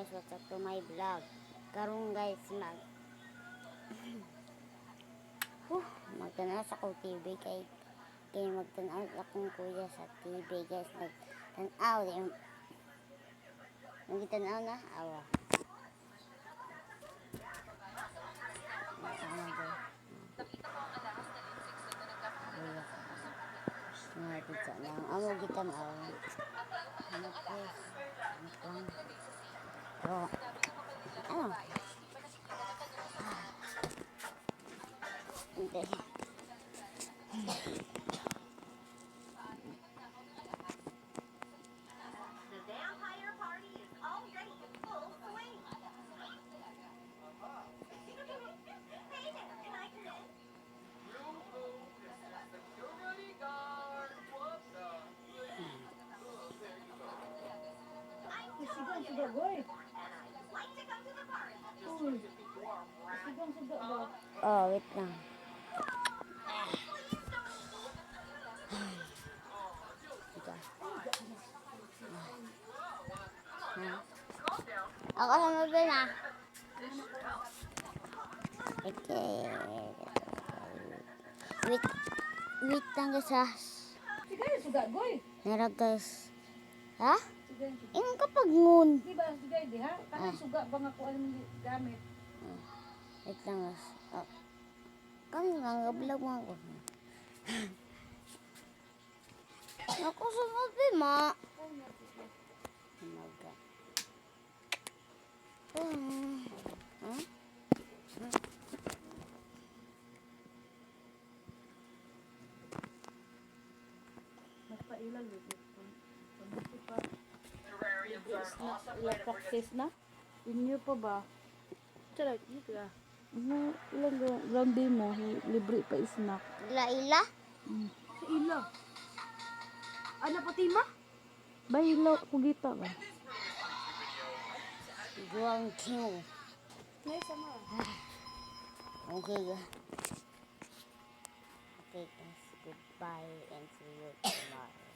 guys, what's up to my vlog. Karon guys, magtanaw sa ko TV kay magtanaw akong kuya sa TV guys. Nagtanaw yung magtanaw na awa. Pizza lang. Amo gitanaw. Ano guys? Ano? Ano? Hindi. The vampire party is already in full swing. Hey there, can I come in? Security guard, what's up? I'm Suga boy. and I'd like to come to the party. Uy. Suga ba? Oh, wait lang. Please don't Ito. Calm down. Ako sa mabel na. Okay. Wait lang guys ha. Sige, suga boy. Meron guys. Ha? Sige. Ingon kapag ngun. Di ba sige di ha? Kanang suga ba nga ko alam gamit. Wait lang guys. Oh. Kami nga vlog mo ako. Ako sa mabel ma. Umaga. Huh? Magpailan wait. Pagbuti pa. Terrariums are an awesome way to bring Practice na? Inyo pa ba? Tara, dito ka. Ano, ilang round day mo, libre pa snack. Ila-ila? Sa ila. Ano pati ma? Bahilaw, kugita ba? Guang King. May sama. Okay. Okay guys. Goodbye and see you tomorrow.